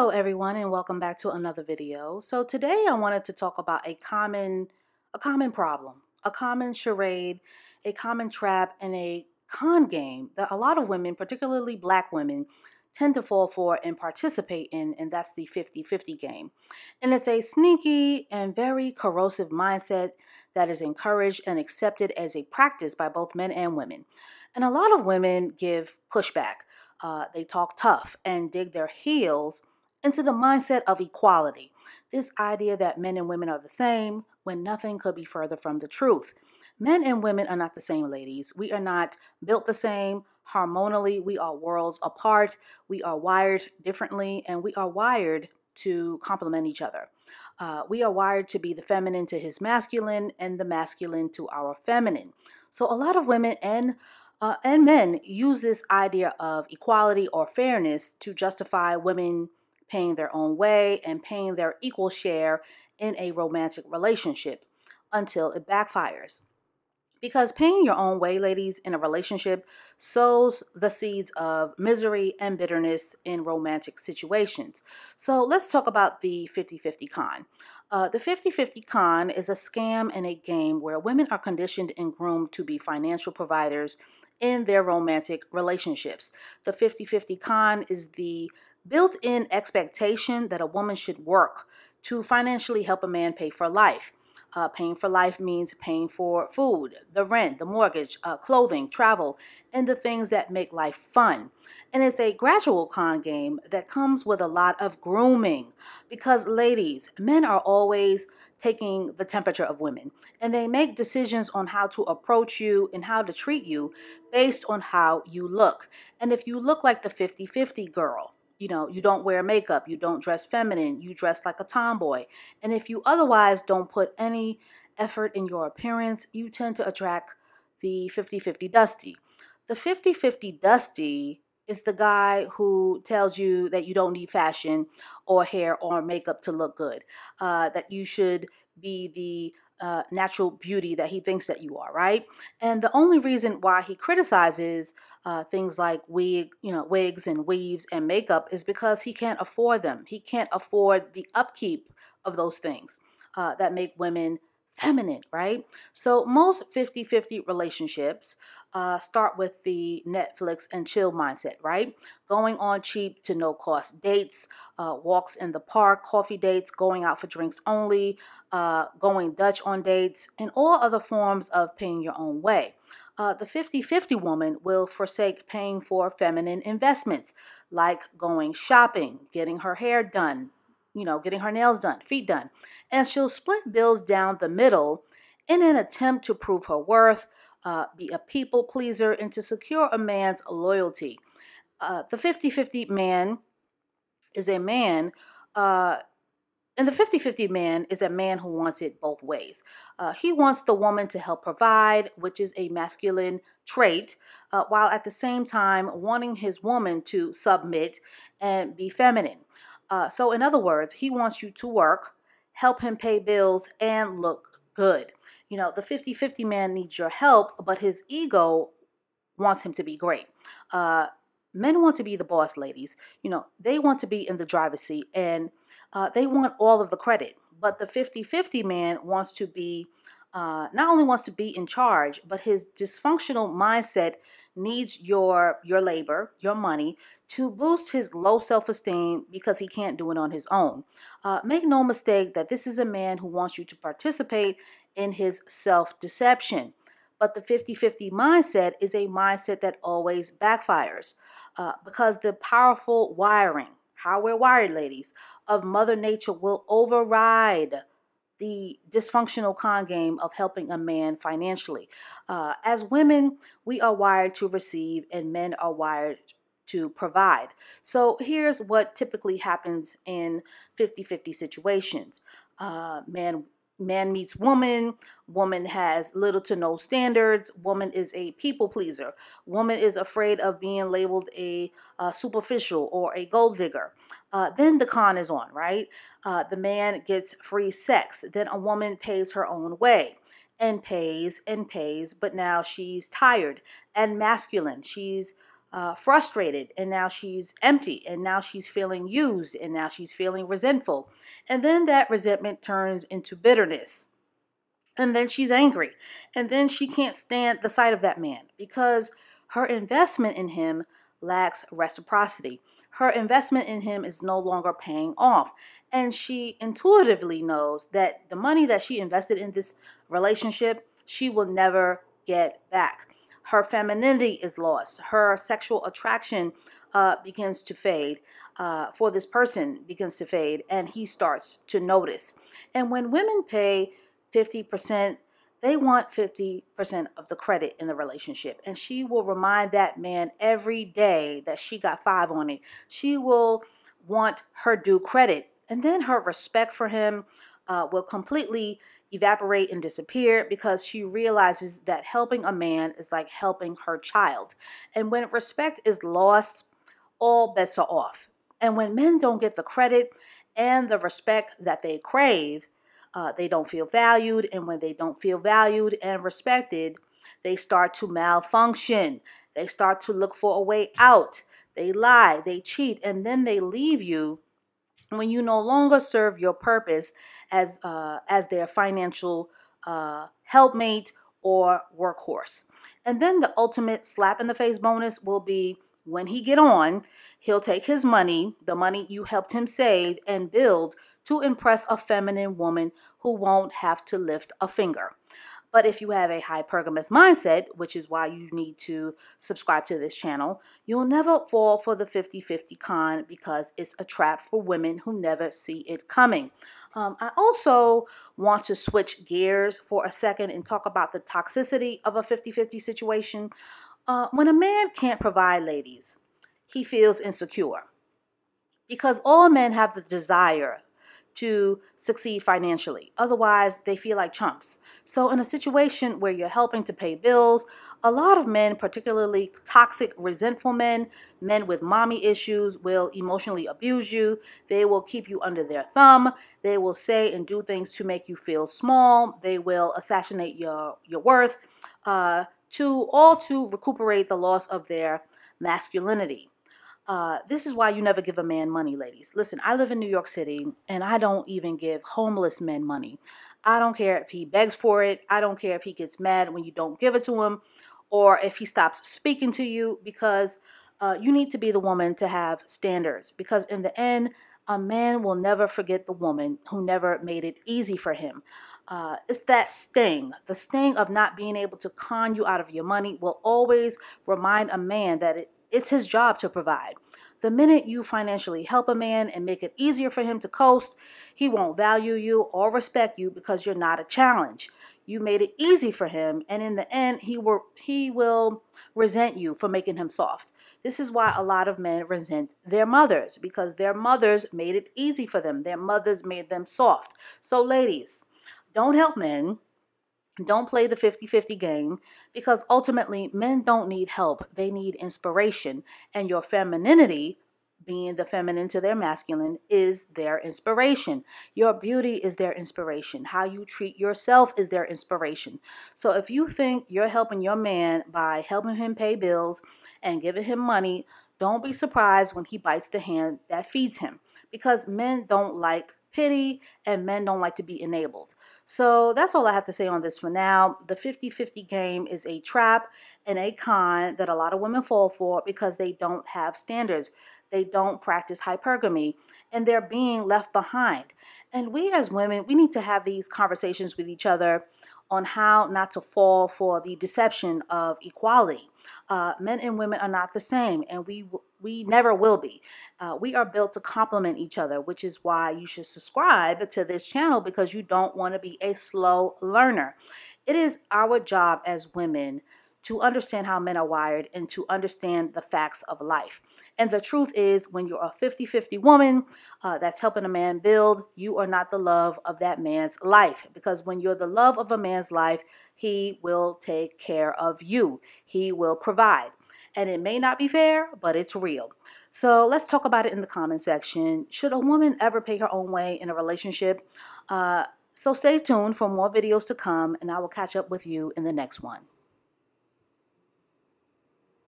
Hello everyone and welcome back to another video. So today I wanted to talk about a common problem, a common charade, a common trap, and a con game that a lot of women, particularly black women, tend to fall for and participate in, and that's the 50-50 game. And it's a sneaky and very corrosive mindset that is encouraged and accepted as a practice by both men and women. And a lot of women give pushback. They talk tough and dig their heels into the mindset of equality. This idea that men and women are the same when nothing could be further from the truth. Men and women are not the same, ladies. We are not built the same hormonally. We are worlds apart. We are wired differently, and we are wired to complement each other. We are wired to be the feminine to his masculine and the masculine to our feminine. So a lot of women and men use this idea of equality or fairness to justify women paying their own way and paying their equal share in a romantic relationship until it backfires. Because paying your own way, ladies, in a relationship sows the seeds of misery and bitterness in romantic situations. So let's talk about the 50-50 con. The 50-50 con is a scam and a game where women are conditioned and groomed to be financial providers in their romantic relationships. The 50-50 con is the built-in expectation that a woman should work to financially help a man pay for life. Paying for life means paying for food, the rent, the mortgage, clothing, travel, and the things that make life fun. And it's a gradual con game that comes with a lot of grooming because, ladies, men are always taking the temperature of women and they make decisions on how to approach you and how to treat you based on how you look. And if you look like the 50-50 girl, you don't wear makeup, you don't dress feminine, you dress like a tomboy. And if you otherwise don't put any effort in your appearance, you tend to attract the 50-50 dusty. The 50-50 dusty is the guy who tells you that you don't need fashion or hair or makeup to look good, that you should be the natural beauty that he thinks that you are, right? And the only reason why he criticizes things like wigs and weaves and makeup is because he can't afford them. He can't afford the upkeep of those things that make women feminine, right? So most 50-50 relationships start with the Netflix and chill mindset, right? Going on cheap to no cost dates, walks in the park, coffee dates, going out for drinks only, going Dutch on dates, and all other forms of paying your own way. The 50-50 woman will forsake paying for feminine investments like going shopping, getting her hair done, getting her nails done, feet done. And she'll split bills down the middle in an attempt to prove her worth, be a people pleaser, and to secure a man's loyalty. The 50-50 man is a man, and the 50-50 man is a man who wants it both ways. He wants the woman to help provide, which is a masculine trait, while at the same time wanting his woman to submit and be feminine. So in other words, he wants you to work, help him pay bills, and look good. The 50-50 man needs your help, but his ego wants him to be great. Men want to be the boss, ladies. They want to be in the driver's seat, and they want all of the credit. But the 50-50 man wants to be, not only wants to be in charge, but his dysfunctional mindset needs your labor, your money, to boost his low self-esteem because he can't do it on his own. Make no mistake that this is a man who wants you to participate in his self-deception. But the 50-50 mindset is a mindset that always backfires because the powerful wiring, how we're wired, ladies, of Mother Nature will override the dysfunctional con game of helping a man financially. As women, we are wired to receive and men are wired to provide. So here's what typically happens in 50-50 situations. Man meets woman, woman has little to no standards, woman is a people pleaser, woman is afraid of being labeled a superficial or a gold digger. Then the con is on, right? The man gets free sex, then a woman pays her own way and pays, but now she's tired and masculine. She's frustrated, and now she's empty, and now she's feeling used, and now she's feeling resentful. And then that resentment turns into bitterness. And then she's angry. And then she can't stand the sight of that man because her investment in him lacks reciprocity. Her investment in him is no longer paying off. And she intuitively knows that the money that she invested in this relationship, she will never get back. Her femininity is lost. Her sexual attraction begins to fade. For this person begins to fade, and he starts to notice. And when women pay 50%, they want 50% of the credit in the relationship. And she will remind that man every day that she got 5 on it. She will want her due credit. And then her respect for him will completely evaporate and disappear because she realizes that helping a man is like helping her child. And when respect is lost, all bets are off. And when men don't get the credit and the respect that they crave, they don't feel valued. And when they don't feel valued and respected, they start to malfunction. They start to look for a way out. They lie, they cheat, and then they leave you when you no longer serve your purpose as their financial helpmate or workhorse. And then the ultimate slap in the face bonus will be when he get on, he'll take his money, the money you helped him save and build, to impress a feminine woman who won't have to lift a finger. But if you have a hypergamous mindset, which is why you need to subscribe to this channel, you'll never fall for the 50-50 con because it's a trap for women who never see it coming. I also want to switch gears for a second and talk about the toxicity of a 50-50 situation. When a man can't provide, ladies, he feels insecure because all men have the desire to succeed financially. Otherwise, they feel like chumps. So in a situation where you're helping to pay bills, a lot of men, particularly toxic, resentful men, men with mommy issues, will emotionally abuse you. They will keep you under their thumb. They will say and do things to make you feel small. They will assassinate your worth, to recuperate the loss of their masculinity. This is why you never give a man money, ladies. Listen, I live in New York City, and I don't even give homeless men money. I don't care if he begs for it. I don't care if he gets mad when you don't give it to him, or if he stops speaking to you, because you need to be the woman to have standards. Because in the end, a man will never forget the woman who never made it easy for him. It's that sting. The sting of not being able to con you out of your money will always remind a man that it's his job to provide. The minute you financially help a man and make it easier for him to coast, he won't value you or respect you because you're not a challenge. You made it easy for him, and in the end, he will resent you for making him soft. This is why a lot of men resent their mothers, because their mothers made it easy for them. Their mothers made them soft. So ladies, don't help men. Don't play the 50-50 game, because ultimately men don't need help. They need inspiration. And your femininity, being the feminine to their masculine, is their inspiration. Your beauty is their inspiration. How you treat yourself is their inspiration. So if you think you're helping your man by helping him pay bills and giving him money, don't be surprised when he bites the hand that feeds him, because men don't like pity and men don't like to be enabled. So that's all I have to say on this for now. The 50-50 game is a trap and a con that a lot of women fall for because they don't have standards. They don't practice hypergamy, and they're being left behind. And we as women, we need to have these conversations with each other on how not to fall for the deception of equality. Men and women are not the same, and we never will be. We are built to complement each other, which is why you should subscribe to this channel, because you don't want to be a slow learner. It is our job as women to understand how men are wired and to understand the facts of life. And the truth is, when you're a 50-50 woman that's helping a man build, you are not the love of that man's life. Because when you're the love of a man's life, he will take care of you. He will provide. And it may not be fair, but it's real. So let's talk about it in the comment section. Should a woman ever pay her own way in a relationship? So stay tuned for more videos to come, and I will catch up with you in the next one.